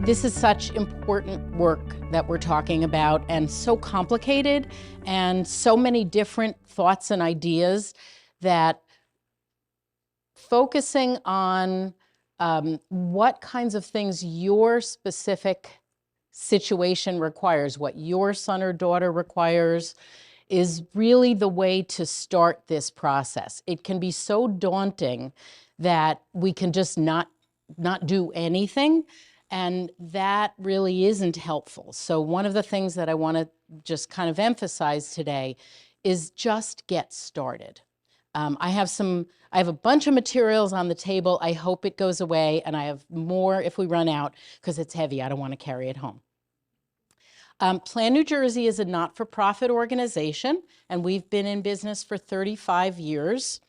This is such important work that we're talking about, and so complicated, and so many different thoughts and ideas that focusing on what kinds of things your specific situation requires, what your son or daughter requires, is really the way to start this process. It can be so daunting that we can just not do anything, and that really isn't helpful. So one of the things that I want to just kind of emphasize today is just get started. I have a bunch of materials on the table. I hope it goes away, and I have more if we run out because it's heavy. I don't want to carry it home. Plan New Jersey is a not-for-profit organization, and we've been in business for 35 years.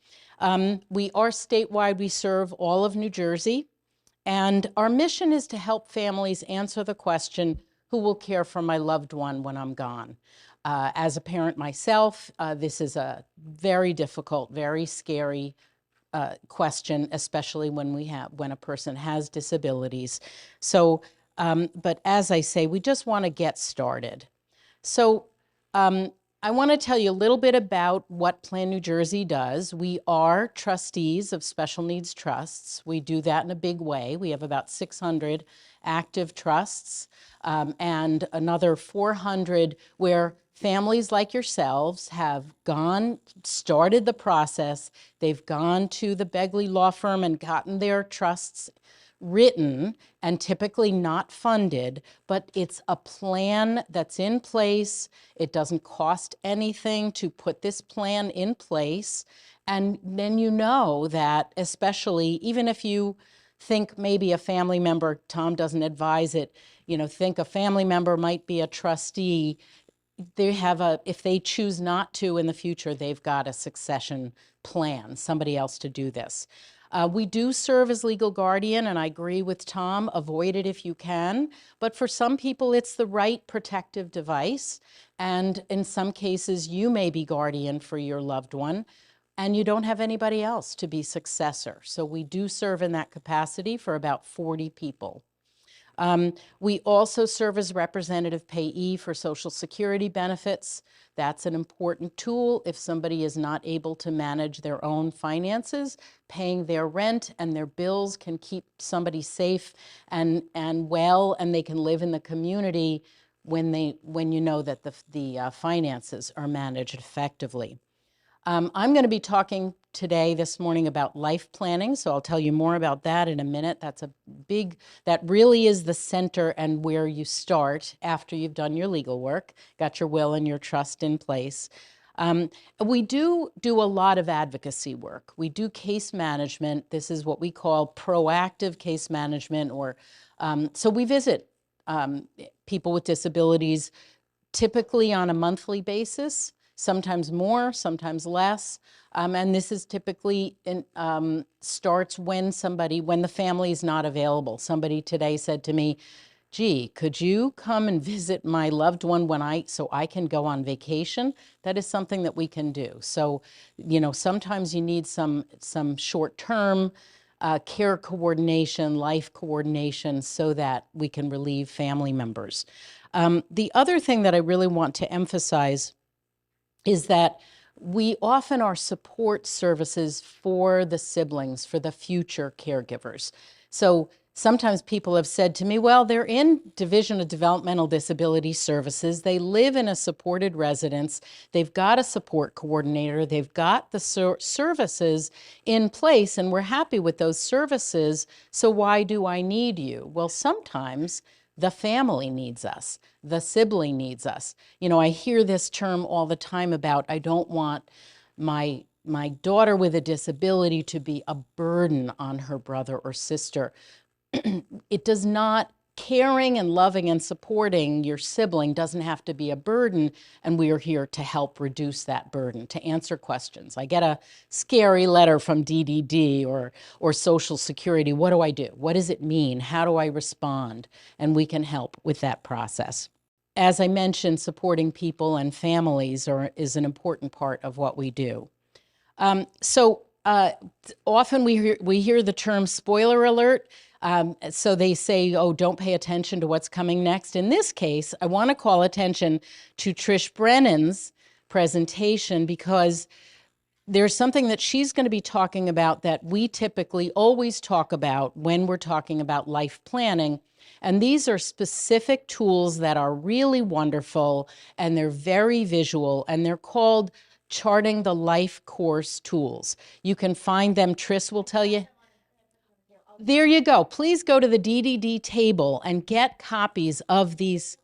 We are statewide. We serve all of New Jersey, and our mission is to help families answer the question, who will care for my loved one when I'm gone? As a parent myself, this is a very difficult, very scary question, especially when a person has disabilities. So, but as I say, we just want to get started. So I want to tell you a little bit about what Plan New Jersey does. We are trustees of special needs trusts. We do that in a big way. We have about 600 active trusts and another 400 where families like yourselves have started the process. They've gone to the Begley Law Firm and gotten their trusts written and typically not funded, but it's a plan that's in place. It doesn't cost anything to put this plan in place. And then you know that, especially even if you think maybe a family member, Tom doesn't advise it, think a family member might be a trustee, if they choose not to in the future, they've got a succession plan, somebody else to do this. We do serve as legal guardian, and I agree with Tom, avoid it if you can. But for some people, it's the right protective device. And in some cases, you may be guardian for your loved one, and you don't have anybody else to be successor. So we do serve in that capacity for about 40 people. We also serve as representative payee for Social Security benefits. That's an important tool if somebody is not able to manage their own finances. Paying their rent and their bills can keep somebody safe and well, and they can live in the community when you know that the finances are managed effectively. I'm going to be talking this morning about life planning, so I'll tell you more about that in a minute. That really is the center and where you start after you've done your legal work, got your will and your trust in place. We do a lot of advocacy work. We do case management. This is what we call proactive case management, so we visit people with disabilities typically on a monthly basis, sometimes more, sometimes less. And this is typically starts when the family is not available. Somebody today said to me, gee, could you come and visit my loved one so I can go on vacation? That is something that we can do. So, sometimes you need some short-term care coordination, life coordination, so that we can relieve family members. The other thing that I really want to emphasize is that we often are support services for the siblings, for the future caregivers. So sometimes people have said to me, well, they're in Division of Developmental Disability Services. They live in a supported residence. They've got a support coordinator. They've got the services in place, and we're happy with those services. So why do I need you? Well, sometimes the family needs us. The sibling needs us. I hear this term all the time about, I don't want my daughter with a disability to be a burden on her brother or sister. It does not, caring and loving and supporting your sibling doesn't have to be a burden, and we are here to help reduce that burden, to answer questions. I get a scary letter from DDD or Social Security. What do I do? What does it mean? How do I respond? And we can help with that process. As I mentioned, supporting people and families is an important part of what we do. Often we hear the term spoiler alert. So they say, oh, don't pay attention to what's coming next. In this case, I want to call attention to Trish Brennan's presentation, because there's something that she's going to be talking about that we typically always talk about when we're talking about life planning. And these are specific tools that are really wonderful, and they're very visual, and they're called Charting the Life Course tools. You can find them. Trish will tell you. There you go. Please go to the DDD table and get copies of these.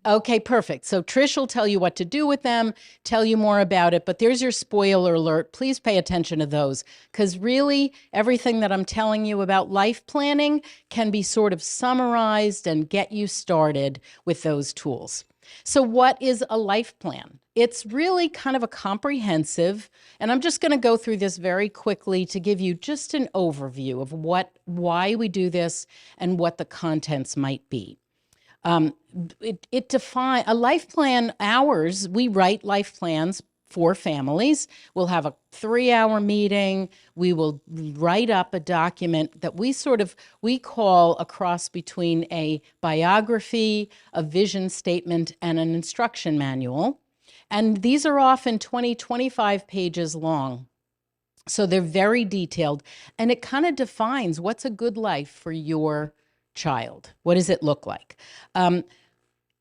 Okay, perfect. So Trish will tell you what to do with them, tell you more about it, but there's your spoiler alert. Please pay attention to those, because really everything that I'm telling you about life planning can be sort of summarized and get you started with those tools. So what is a life plan? It's really kind of a comprehensive, and I'm just going to go through this very quickly to give you just an overview of why we do this and what the contents might be. It defines a life plan. Ours, we write life plans for families. We'll have a 3-hour meeting. We will write up a document that we call a cross between a biography, a vision statement, and an instruction manual. And these are often 20, 25 pages long. So they're very detailed, and it kind of defines what's a good life for your child. What does it look like? And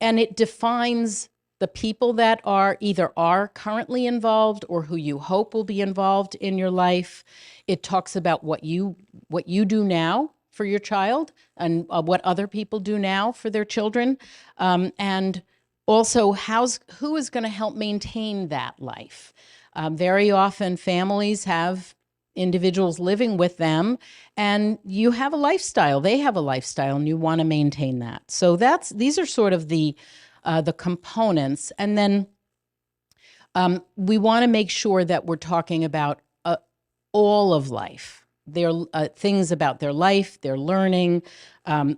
it defines the people that either are currently involved or who you hope will be involved in your life. It talks about what you do now for your child, and what other people do now for their children, and also who is going to help maintain that life. Very often families have individuals living with them, and you have a lifestyle, they have a lifestyle, and you want to maintain that. So these are sort of the components. And then we want to make sure that we're talking about all of life, their things about their life, their learning,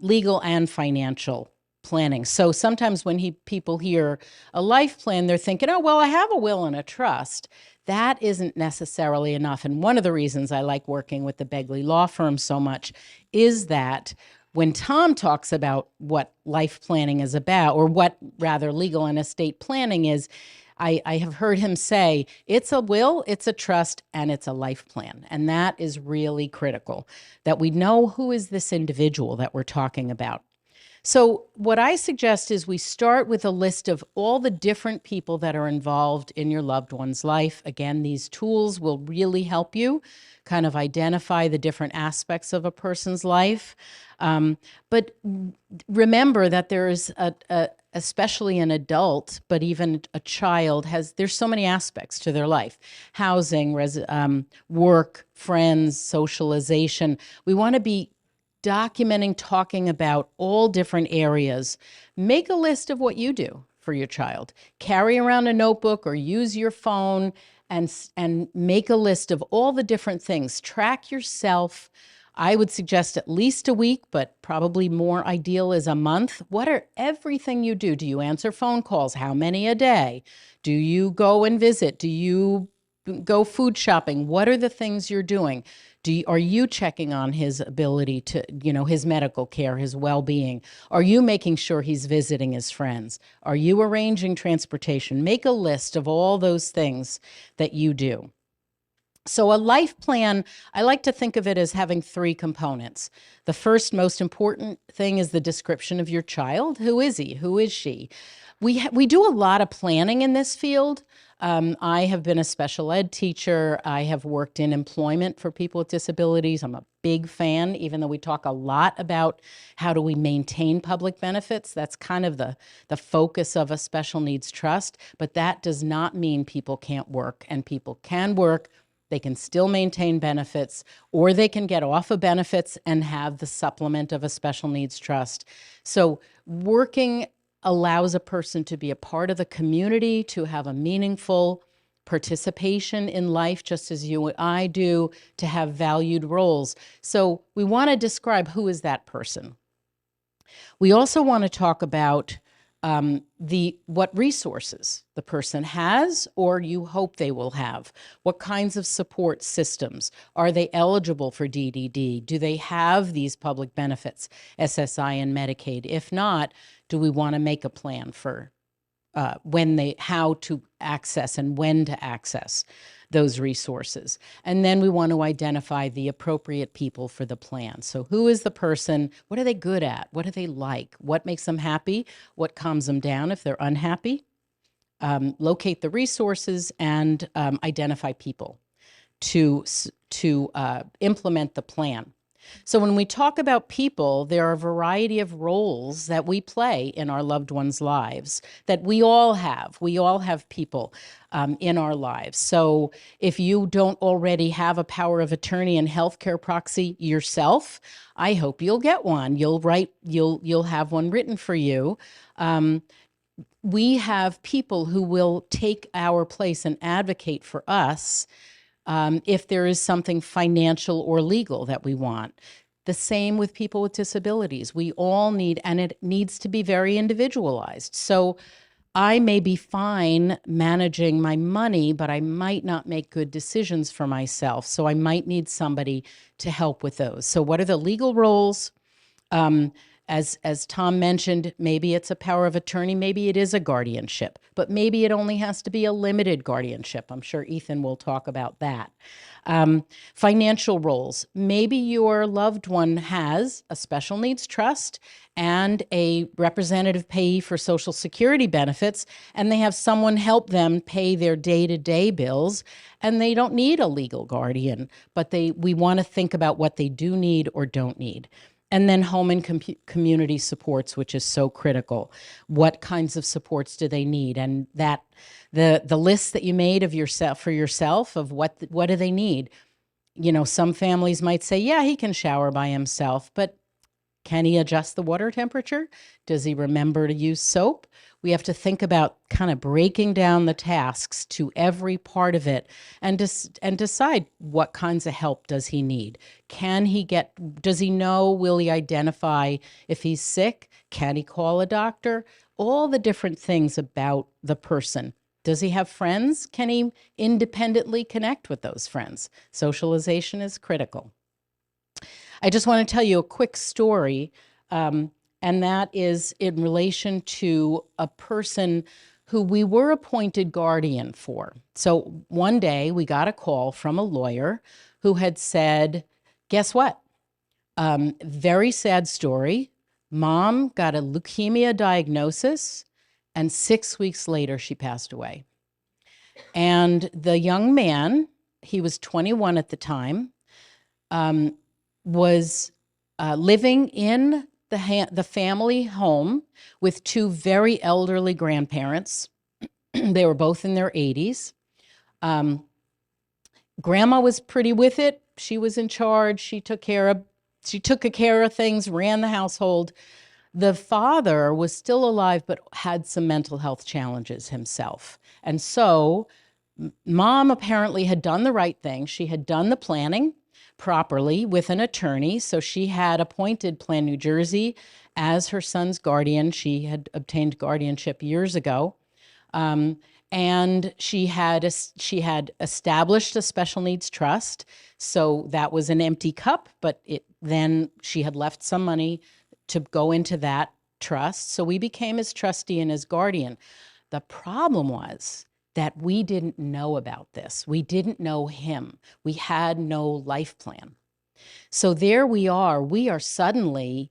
legal and financial planning. So sometimes when people hear a life plan, they're thinking, oh, well, I have a will and a trust. That isn't necessarily enough. And one of the reasons I like working with the Begley Law Firm so much is that when Tom talks about what life planning is about, or what rather legal and estate planning is, I have heard him say, it's a will, it's a trust, and it's a life plan. And that is really critical, that we know who is this individual that we're talking about. So what I suggest is we start with a list of all the different people that are involved in your loved one's life. Again, these tools will really help you kind of identify the different aspects of a person's life. But remember that there's especially an adult, but even a child there's so many aspects to their life: housing, work, friends, socialization. We want to be documenting, talking about all different areas. Make a list of what you do for your child. Carry around a notebook or use your phone and make a list of all the different things. Track yourself. I would suggest at least a week, but probably more ideal is a month. What are everything you do? Do you answer phone calls? How many a day? Do you go and visit? Do you go food shopping? What are the things you're doing? Are you checking on his ability to, his medical care, his well-being? Are you making sure he's visiting his friends? Are you arranging transportation? Make a list of all those things that you do. So a life plan, I like to think of it as having 3 components. The first most important thing is the description of your child. Who is he? Who is she? We do a lot of planning in this field. I have been a special ed teacher. I have worked in employment for people with disabilities. I'm a big fan, even though we talk a lot about how do we maintain public benefits. That's kind of the focus of a special needs trust. But that does not mean people can't work, and people can work. They can still maintain benefits, or they can get off of benefits and have the supplement of a special needs trust. So working allows a person to be a part of the community, to have a meaningful participation in life, just as you and I do, to have valued roles. So we want to describe who is that person. We also want to talk about what resources the person has or you hope they will have. What kinds of support systems? Are they eligible for DDD? Do they have these public benefits, SSI and Medicaid? If not, do we want to make a plan for how to access and when to access those resources? And then we want to identify the appropriate people for the plan. So who is the person? What are they good at? What do they like? What makes them happy? What calms them down if they're unhappy? Locate the resources and identify people to implement the plan. So when we talk about people, there are a variety of roles that we play in our loved ones' lives that we all have. We all have people in our lives. So if you don't already have a power of attorney and healthcare proxy yourself, I hope you'll get one. You'll have one written for you. We have people who will take our place and advocate for us if there is something financial or legal that we want. The same with people with disabilities. We all need, and it needs to be very individualized. So I may be fine managing my money, but I might not make good decisions for myself. So I might need somebody to help with those. So what are the legal roles? As Tom mentioned, maybe it's a power of attorney, maybe it is a guardianship, but maybe it only has to be a limited guardianship. I'm sure Ethan will talk about that. Financial roles. Maybe your loved one has a special needs trust and a representative payee for Social Security benefits, and they have someone help them pay their day-to-day bills, and they don't need a legal guardian, but we want to think about what they do need or don't need. And then home and community supports, which is so critical. What kinds of supports do they need? And that the list that you made of yourself of what do they need? You know, some families might say, yeah, he can shower by himself, but can he adjust the water temperature? Does he remember to use soap? We have to think about kind of breaking down the tasks to every part of it and decide what kinds of help does he need. Does he know, will he identify if he's sick? Can he call a doctor? All the different things about the person. Does he have friends? Can he independently connect with those friends? Socialization is critical. I just want to tell you a quick story, and that is in relation to a person who we were appointed guardian for. So one day we got a call from a lawyer who had said, guess what? Very sad story. Mom got a leukemia diagnosis, and 6 weeks later she passed away. And the young man, he was 21 at the time, was living in the family home with two very elderly grandparents. They were both in their 80s. Grandma was pretty with it. She was in charge. She took care of things, ran the household. The father was still alive, but had some mental health challenges himself. And so Mom apparently had done the right thing. She had done the planning properly with an attorney. So she had appointed Plan New Jersey as her son's guardian. She had obtained guardianship years ago. And she had established a special needs trust. So that was an empty cup, but then she had left some money to go into that trust. So we became his trustee and his guardian. The problem was that we didn't know about this. We didn't know him. We had no life plan. So there we are suddenly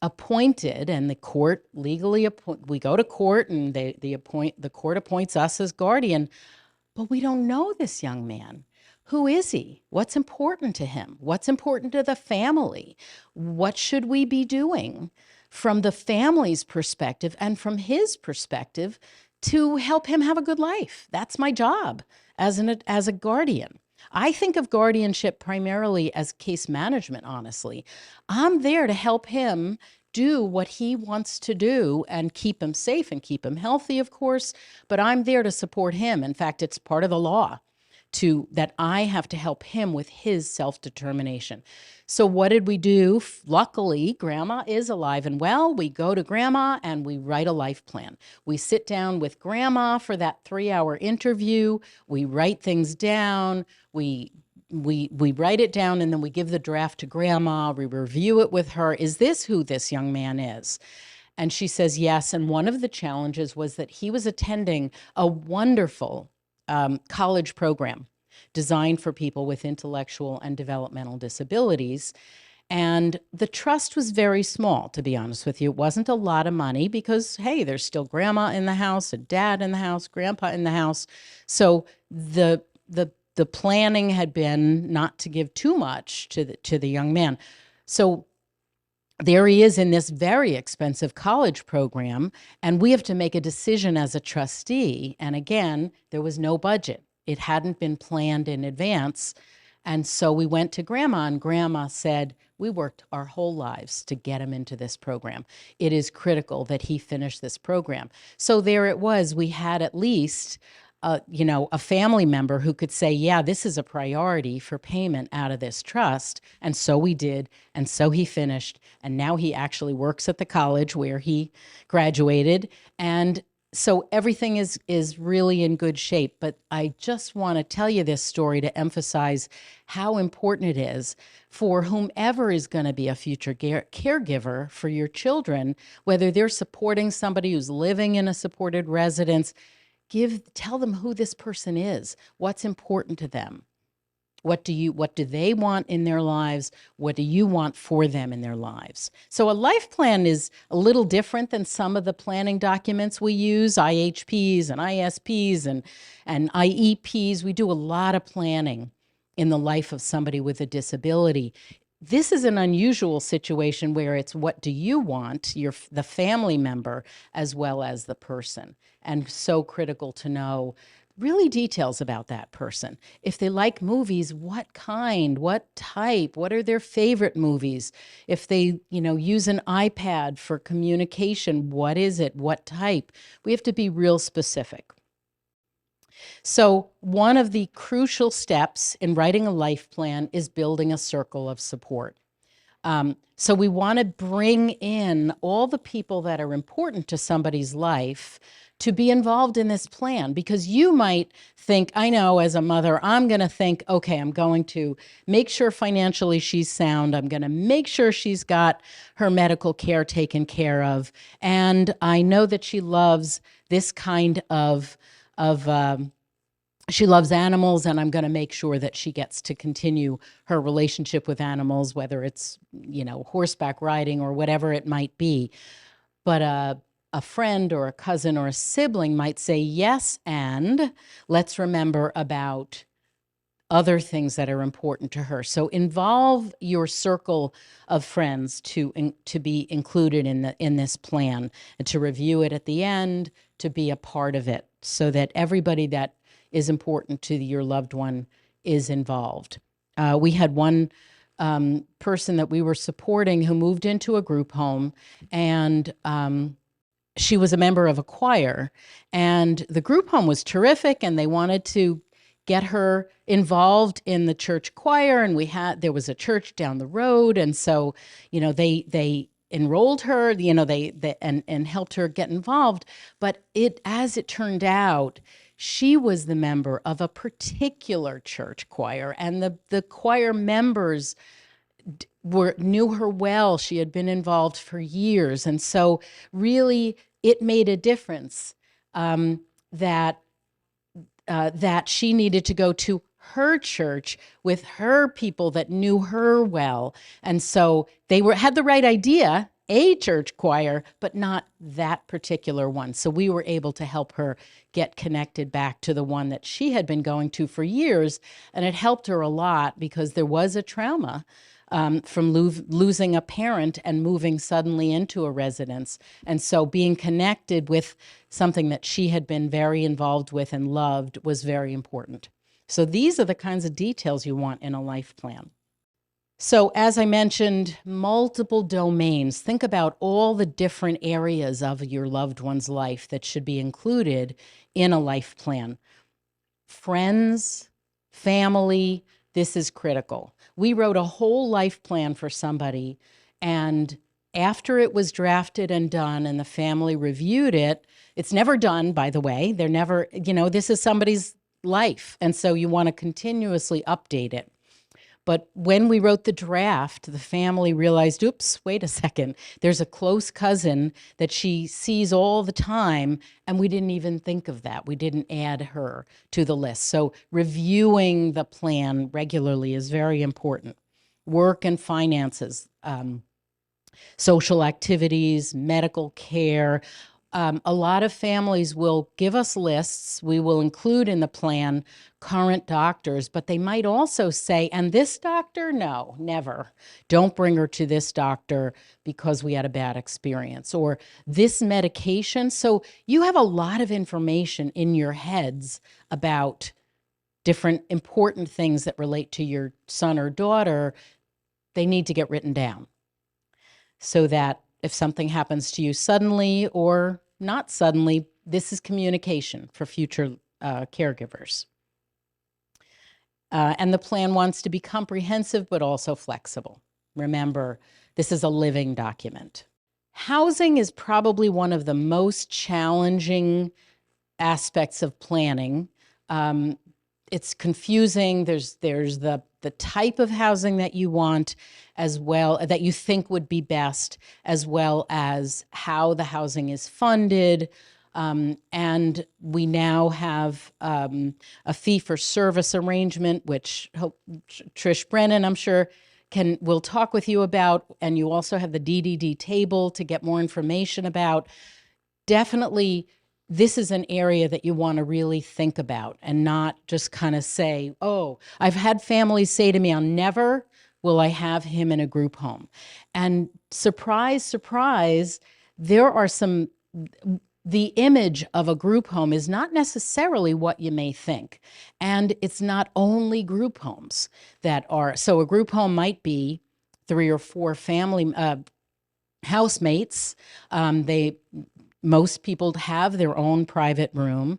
appointed, and the court legally we go to court, and the court appoints us as guardian, but we don't know this young man. Who is he? What's important to him? What's important to the family? What should we be doing from the family's perspective and from his perspective to help him have a good life? That's my job as a guardian. I think of guardianship primarily as case management, honestly. I'm there to help him do what he wants to do and keep him safe and keep him healthy, of course, but I'm there to support him. In fact, it's part of the law that I have to help him with his self-determination. So what did we do? Luckily, Grandma is alive and well. We go to Grandma and we write a life plan. We sit down with Grandma for that 3-hour interview. We write things down. We write it down, and then we give the draft to Grandma. We review it with her. Is this who this young man is? And she says yes. And one of the challenges was that he was attending a wonderful college program designed for people with intellectual and developmental disabilities. And the trust was very small, to be honest with you. It wasn't a lot of money because, hey, there's still Grandma in the house, a dad in the house, Grandpa in the house. So the planning had been not to give too much to the young man. So there he is in this very expensive college program, and we have to make a decision as a trustee. And again, there was no budget. It hadn't been planned in advance. And so we went to Grandma, and Grandma said, we worked our whole lives to get him into this program. It is critical that he finish this program. So there it was. We had at least a family member who could say, yeah, this is a priority for payment out of this trust. And so we did. And so he finished. And now he actually works at the college where he graduated. And so everything is really in good shape. But I just want to tell you this story to emphasize how important it is for whomever is going to be a future caregiver for your children, whether they're supporting somebody who's living in a supported residence. Tell them who this person is, what's important to them. What do they want in their lives? What do you want for them in their lives? So a life plan is a little different than some of the planning documents we use, IHPs and ISPs and IEPs. We do a lot of planning in the life of somebody with a disability. This is an unusual situation where it's what do you want, the family member, as well as the person. And so critical to know really details about that person. If they like movies, what kind, what type, what are their favorite movies? If they, use an iPad for communication, what is it? What type? We have to be real specific. So one of the crucial steps in writing a life plan is building a circle of support. So we want to bring in all the people that are important to somebody's life to be involved in this plan, because you might think, I know as a mother, I'm going to think, okay, I'm going to make sure financially she's sound. I'm going to make sure she's got her medical care taken care of. And I know that she loves this kind she loves animals, and I'm going to make sure that she gets to continue her relationship with animals, whether it's, horseback riding or whatever it might be. But a friend or a cousin or a sibling might say, yes, and let's remember about other things that are important to her. So involve your circle of friends to be included in this plan, and to review it at the end, to be a part of it, so that everybody that is important to your loved one is involved. We had one person that we were supporting who moved into a group home, and she was a member of a choir, and the group home was terrific, and they wanted to get her involved in the church choir, and there was a church down the road, and so they enrolled her, and helped her get involved. But as it turned out, she was the member of a particular church choir, and the choir members knew her well. She had been involved for years, and so really it made a difference that she needed to go to her church with her people that knew her well. And so they had the right idea, a church choir, but not that particular one. So we were able to help her get connected back to the one that she had been going to for years. And it helped her a lot because there was a trauma from losing a parent and moving suddenly into a residence. And so being connected with something that she had been very involved with and loved was very important. So these are the kinds of details you want in a life plan. So as I mentioned, multiple domains. Think about all the different areas of your loved one's life that should be included in a life plan. Friends, family, this is critical. We wrote a whole life plan for somebody, and after it was drafted and done and the family reviewed it, it's never done, by the way. They're never, this is somebody's life. And so you want to continuously update it. But when we wrote the draft, the family realized, oops, wait a second, there's a close cousin that she sees all the time, and we didn't even think of that. We didn't add her to the list. So reviewing the plan regularly is very important. Work and finances, social activities, medical care. A lot of families will give us lists. We will include in the plan current doctors, but they might also say, and this doctor, no, never. Don't bring her to this doctor because we had a bad experience, or this medication. So you have a lot of information in your heads about different important things that relate to your son or daughter. They need to get written down so that if something happens to you suddenly or not suddenly, this is communication for future caregivers. And the plan wants to be comprehensive, but also flexible. Remember, this is a living document. Housing is probably one of the most challenging aspects of planning. It's confusing. There's the type of housing that you want, as well, that you think would be best, as well as how the housing is funded. And we now have a fee-for-service arrangement, which Trish Brennan, I'm sure, will talk with you about. And you also have the DDD table to get more information about. Definitely, this is an area that you want to really think about and not just kind of say, oh, I've had families say to me, I'll never will I have him in a group home. And surprise, surprise, there are the image of a group home is not necessarily what you may think. And it's not only group homes that are, so a group home might be 3 or 4 family housemates. Most people have their own private room,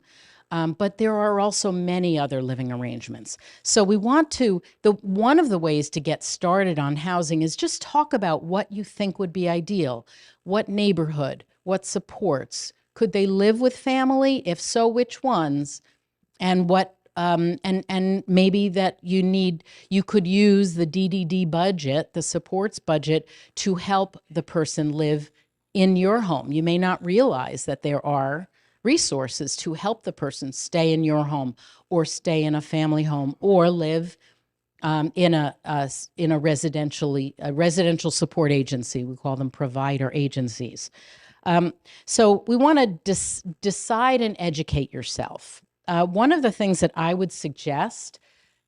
but there are also many other living arrangements. So we want to, one of the ways to get started on housing is just talk about what you think would be ideal. What neighborhood, what supports, could they live with family? If so, which ones? And what, and maybe that you could use the DDD budget, the supports budget, to help the person live in your home. You may not realize that there are resources to help the person stay in your home or stay in a family home or live in a residential support agency. We call them provider agencies. So we want to decide and educate yourself. One of the things that I would suggest,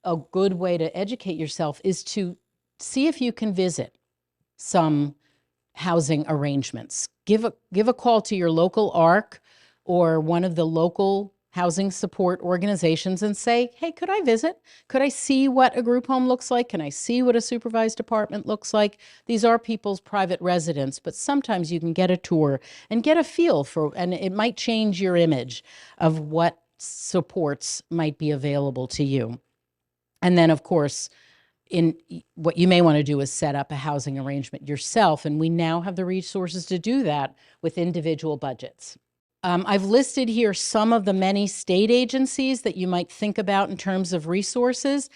a good way to educate yourself, is to see if you can visit some housing arrangements. Give a call to your local ARC or one of the local housing support organizations and say, hey, could I visit? Could I see what a group home looks like? Can I see what a supervised apartment looks like? These are people's private residence, but sometimes you can get a tour and get a feel for, and it might change your image of what supports might be available to you. And then, of course, what you may want to do is set up a housing arrangement yourself, and we now have the resources to do that with individual budgets. I've listed here some of the many state agencies that you might think about in terms of resources.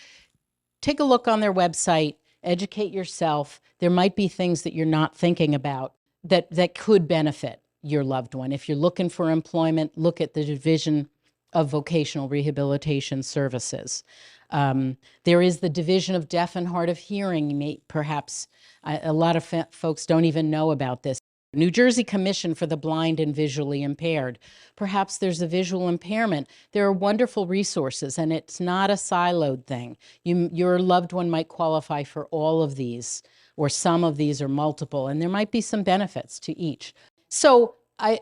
Take a look on their website, educate yourself. There might be things that you're not thinking about that could benefit your loved one. If you're looking for employment, look at the Division of Vocational Rehabilitation Services. There is the Division of Deaf and Hard of Hearing. Perhaps a lot of folks don't even know about this. New Jersey Commission for the Blind and Visually Impaired. Perhaps there's a visual impairment. There are wonderful resources, and it's not a siloed thing. Your loved one might qualify for all of these, or some of these, or multiple, and there might be some benefits to each. So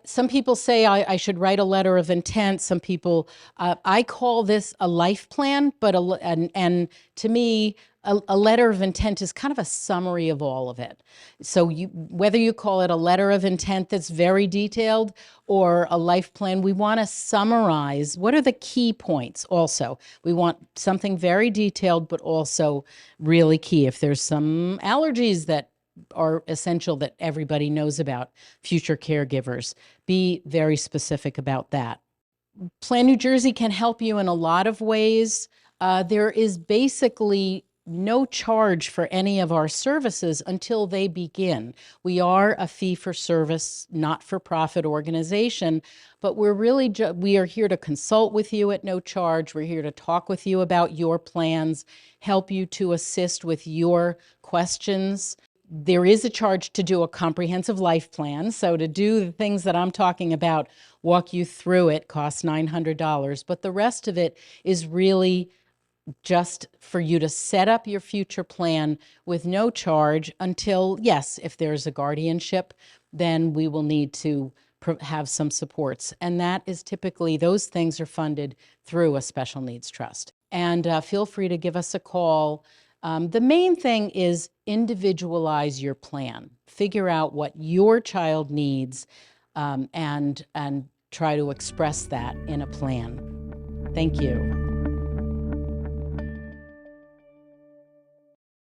Some people say I should write a letter of intent. Some people, I call this a life plan, but and to me, a letter of intent is kind of a summary of all of it. So whether you call it a letter of intent that's very detailed or a life plan, we want to summarize what are the key points also. We want something very detailed, but also really key. If there's some allergies that are essential that everybody knows about, future caregivers, be very specific about that. Plan New Jersey can help you in a lot of ways. There is basically no charge for any of our services until they begin. We are a fee-for-service, not-for-profit organization, but we are here to consult with you at no charge. We're here to talk with you about your plans, help you to assist with your questions. There is a charge to do a comprehensive life plan. So to do the things that I'm talking about, walk you through it, costs $900. But the rest of it is really just for you to set up your future plan with no charge until, yes, if there's a guardianship, then we will need to have some supports. And that is typically, those things are funded through a special needs trust. And feel free to give us a call. The main thing is individualize your plan. Figure out what your child needs and try to express that in a plan. Thank you.